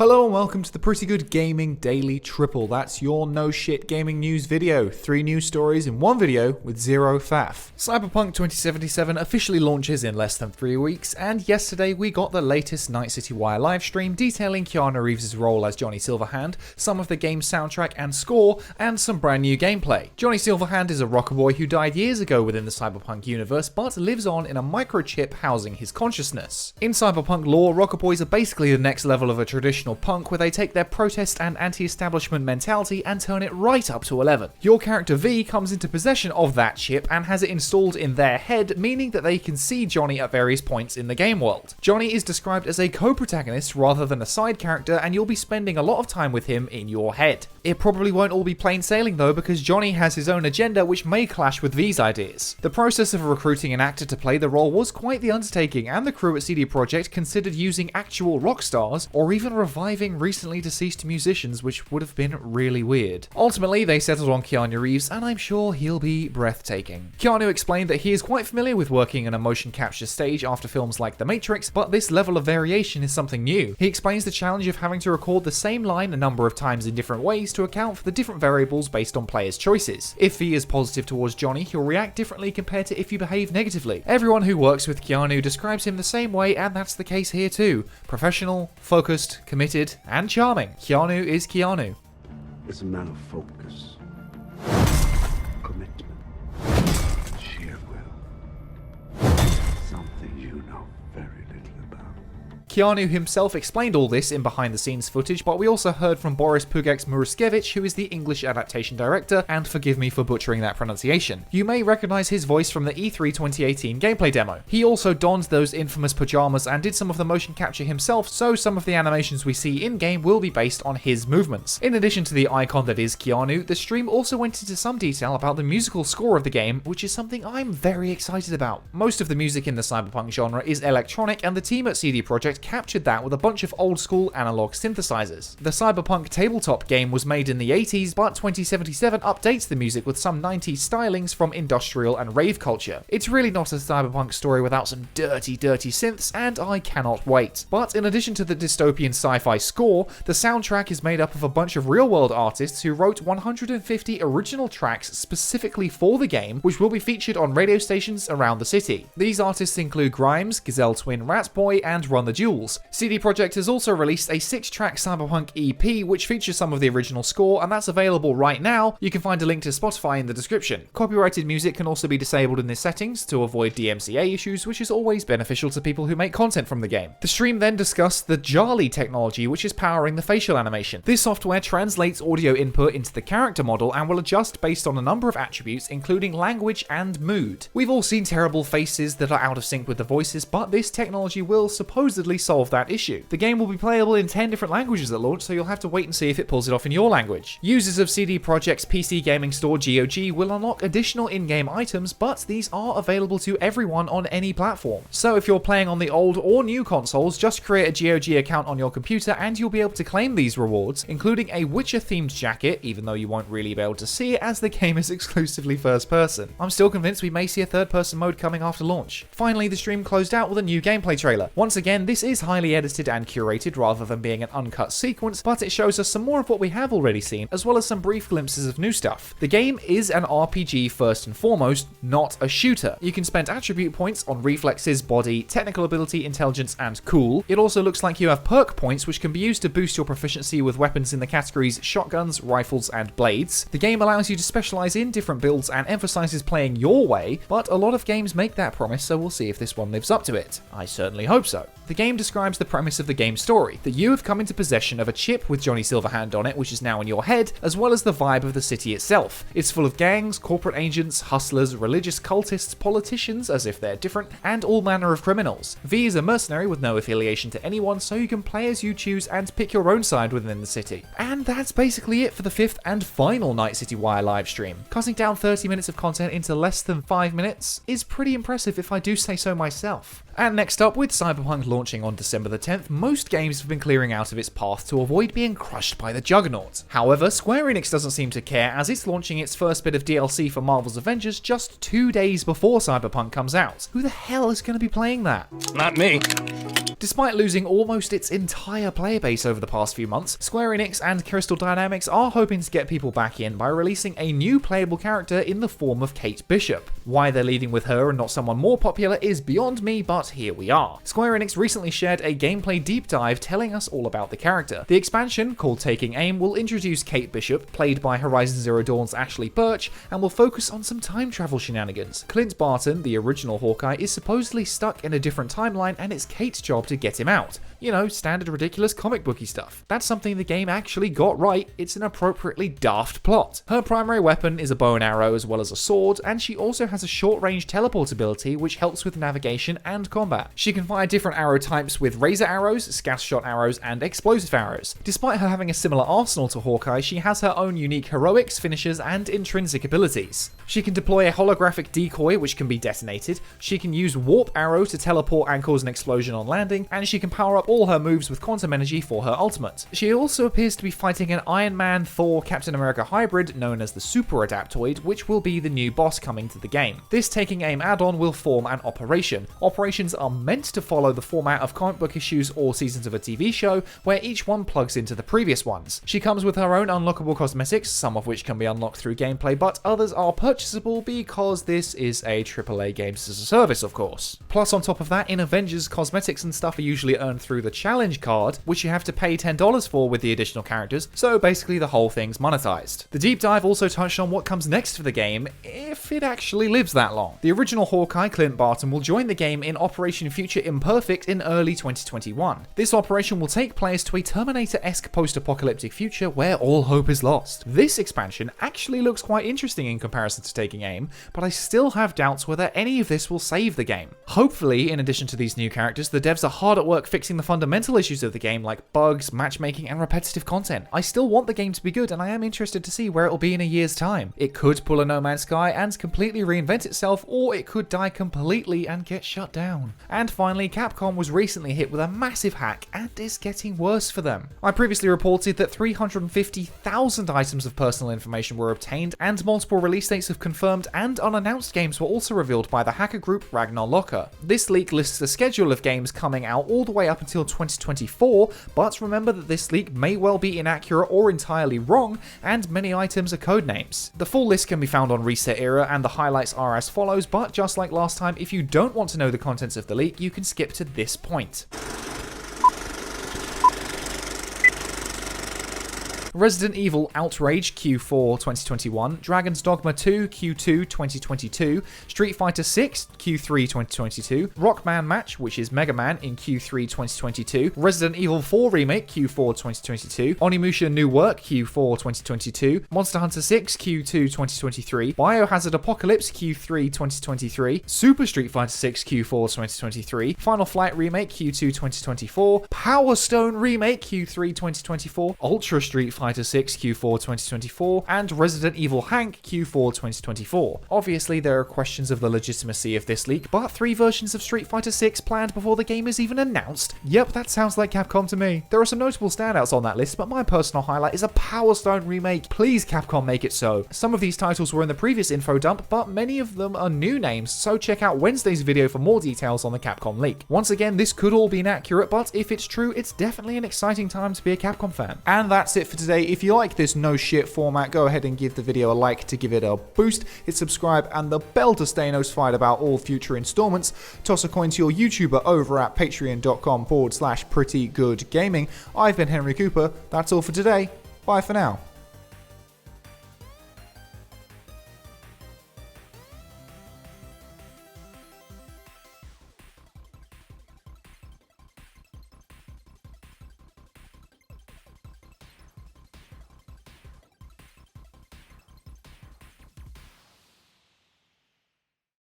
Hello and welcome to the Pretty Good Gaming Daily Triple. That's your no shit gaming news video. 3 news stories in one video with zero faff. Cyberpunk 2077 officially launches in less than 3 weeks, and yesterday we got the latest Night City Wire livestream detailing Keanu Reeves' role as Johnny Silverhand, some of the game's soundtrack and score, and some brand new gameplay. Johnny Silverhand is a rocker boy who died years ago within the Cyberpunk universe, but lives on in a microchip housing his consciousness. In Cyberpunk lore, rocker boys are basically the next level of a traditional punk, where they take their protest and anti-establishment mentality and turn it right up to 11. Your character V comes into possession of that chip and has it installed in their head, meaning that they can see Johnny at various points in the game world. Johnny is described as a co-protagonist rather than a side character, and you'll be spending a lot of time with him in your head. It probably won't all be plain sailing though, because Johnny has his own agenda which may clash with V's ideas. The process of recruiting an actor to play the role was quite the undertaking, and the crew at CD Projekt considered using actual rock stars or even reviving recently deceased musicians, which would have been really weird. Ultimately, they settled on Keanu Reeves, and I'm sure he'll be breathtaking. Keanu explained that he is quite familiar with working in a motion capture stage after films like The Matrix, but this level of variation is something new. He explains the challenge of having to record the same line a number of times in different ways to account for the different variables based on players' choices. If he is positive towards Johnny, he'll react differently compared to if you behave negatively. Everyone who works with Keanu describes him the same way, and that's the case here too. Professional, focused, committed, and charming. Keanu is Keanu. It's a man of focus, commitment, sheer will. Something you know very little about. Keanu himself explained all this in behind-the-scenes footage, but we also heard from Boris Pugax Muruskevich, who is the English adaptation director, and forgive me for butchering that pronunciation. You may recognize his voice from the E3 2018 gameplay demo. He also donned those infamous pajamas and did some of the motion capture himself, so some of the animations we see in-game will be based on his movements. In addition to the icon that is Keanu, the stream also went into some detail about the musical score of the game, which is something I'm very excited about. Most of the music in the Cyberpunk genre is electronic, and the team at CD Projekt captured that with a bunch of old school analog synthesizers. The Cyberpunk tabletop game was made in the 80s, but 2077 updates the music with some 90s stylings from industrial and rave culture. It's really not a Cyberpunk story without some dirty synths, and I cannot wait. But in addition to the dystopian sci-fi score, the soundtrack is made up of a bunch of real-world artists who wrote 150 original tracks specifically for the game, which will be featured on radio stations around the city. These artists include Grimes, Gazelle Twin, Ratboy, and Run the Jewels. CD Projekt has also released a 6-track Cyberpunk EP which features some of the original score, and that's available right now. You can find a link to Spotify in the description. Copyrighted music can also be disabled in the settings to avoid DMCA issues, which is always beneficial to people who make content from the game. The stream then discussed the Jali technology, which is powering the facial animation. This software translates audio input into the character model and will adjust based on a number of attributes, including language and mood. We've all seen terrible faces that are out of sync with the voices, but this technology will supposedly solve that issue. The game will be playable in 10 different languages at launch, so you'll have to wait and see if it pulls it off in your language. Users of CD Projekt's PC gaming store GOG will unlock additional in-game items, but these are available to everyone on any platform. So if you're playing on the old or new consoles, just create a GOG account on your computer and you'll be able to claim these rewards, including a Witcher-themed jacket, even though you won't really be able to see it as the game is exclusively first person. I'm still convinced we may see a third-person mode coming after launch. Finally, the stream closed out with a new gameplay trailer. Once again, this is highly edited and curated rather than being an uncut sequence, but it shows us some more of what we have already seen, as well as some brief glimpses of new stuff. The game is an RPG first and foremost, not a shooter. You can spend attribute points on reflexes, body, technical ability, intelligence, and cool. It also looks like you have perk points which can be used to boost your proficiency with weapons in the categories shotguns, rifles, and blades. The game allows you to specialize in different builds and emphasizes playing your way, but a lot of games make that promise, so we'll see if this one lives up to it. I certainly hope so. The game describes the premise of the game's story, that you have come into possession of a chip with Johnny Silverhand on it, which is now in your head, as well as the vibe of the city itself. It's full of gangs, corporate agents, hustlers, religious cultists, politicians, as if they're different, and all manner of criminals. V is a mercenary with no affiliation to anyone, so you can play as you choose and pick your own side within the city. And that's basically it for the 5th and final Night City Wire livestream. Cutting down 30 minutes of content into less than 5 minutes is pretty impressive if I do say so myself. And next up, with Cyberpunk launching on December the 10th, most games have been clearing out of its path to avoid being crushed by the juggernaut. However, Square Enix doesn't seem to care, as it's launching its first bit of DLC for Marvel's Avengers just 2 days before Cyberpunk comes out. Who the hell is going to be playing that? Not me. Despite losing almost its entire player base over the past few months, Square Enix and Crystal Dynamics are hoping to get people back in by releasing a new playable character in the form of Kate Bishop. Why they're leading with her and not someone more popular is beyond me, but here we are. Square Enix recently shared a gameplay deep dive telling us all about the character. The expansion, called Taking Aim, will introduce Kate Bishop, played by Horizon Zero Dawn's Ashley Birch, and will focus on some time travel shenanigans. Clint Barton, the original Hawkeye, is supposedly stuck in a different timeline, and it's Kate's job to get him out. You know, standard ridiculous comic booky stuff. That's something the game actually got right. It's an appropriately daft plot. Her primary weapon is a bow and arrow as well as a sword, and she also has a short-range teleport ability which helps with navigation and combat. She can fire different arrow types with razor arrows, scatter-shot arrows, and explosive arrows. Despite her having a similar arsenal to Hawkeye, she has her own unique heroics, finishes, and intrinsic abilities. She can deploy a holographic decoy which can be detonated, she can use warp arrow to teleport and cause an explosion on landing, and she can power up all her moves with quantum energy for her ultimate. She also appears to be fighting an Iron Man, Thor, Captain America hybrid known as the Super Adaptoid, which will be the new boss coming to the game. This Taking Aim add-on will form an operation. Operations are meant to follow the format of comic book issues or seasons of a TV show, where each one plugs into the previous ones. She comes with her own unlockable cosmetics, some of which can be unlocked through gameplay, but others are purchasable because this is a AAA games as a service, of course. Plus, on top of that, in Avengers, cosmetics and stuff are usually earned through the challenge card, which you have to pay $10 for with the additional characters, so basically the whole thing's monetized. The deep dive also touched on what comes next for the game, if it actually lives that long. The original Hawkeye, Clint Barton, will join the game in Operation Future Imperfect in early 2021. This operation will take players to a Terminator-esque post-apocalyptic future where all hope is lost. This expansion actually looks quite interesting in comparison to Taking Aim, but I still have doubts whether any of this will save the game. Hopefully, in addition to these new characters, the devs are hard at work fixing the fundamental issues of the game like bugs, matchmaking, and repetitive content. I still want the game to be good, and I am interested to see where it'll be in a year's time. It could pull a No Man's Sky and completely reinvent itself, or it could die completely and get shut down. And finally, Capcom was recently hit with a massive hack, and is getting worse for them. I previously reported that 350,000 items of personal information were obtained, and multiple release dates of confirmed and unannounced games were also revealed by the hacker group Ragnar Locker. This leak lists a schedule of games coming out all the way up until 2024, but remember that this leak may well be inaccurate or entirely wrong, and many items are codenames. The full list can be found on Reset Era, and the highlights are as follows, but just like last time, if you don't want to know the contents of the leak, you can skip to this point. Resident Evil Outrage Q4 2021, Dragon's Dogma 2 Q2 2022, Street Fighter 6 Q3 2022, Rockman Match, which is Mega Man, in Q3 2022, Resident Evil 4 Remake Q4 2022, Onimusha New Work Q4 2022, Monster Hunter 6 Q2 2023, Biohazard Apocalypse Q3 2023, Super Street Fighter 6 Q4 2023, Final Flight Remake Q2 2024, Power Stone Remake Q3 2024, Ultra Street Fighter 6 Q4 2024, and Resident Evil Hank Q4 2024. Obviously, there are questions of the legitimacy of this leak, but 3 versions of Street Fighter 6 planned before the game is even announced? Yep, that sounds like Capcom to me. There are some notable standouts on that list, but my personal highlight is a Power Stone remake. Please, Capcom, make it so. Some of these titles were in the previous info dump, but many of them are new names, so check out Wednesday's video for more details on the Capcom leak. Once again, this could all be inaccurate, but if it's true, it's definitely an exciting time to be a Capcom fan. And that's it for today. If you like this no shit format, go ahead and give the video a like to give it a boost, hit subscribe and the bell to stay notified about all future installments. Toss a coin to your YouTuber over at patreon.com/prettygoodgaming. I've been Henry Cooper. That's all for today. Bye for now.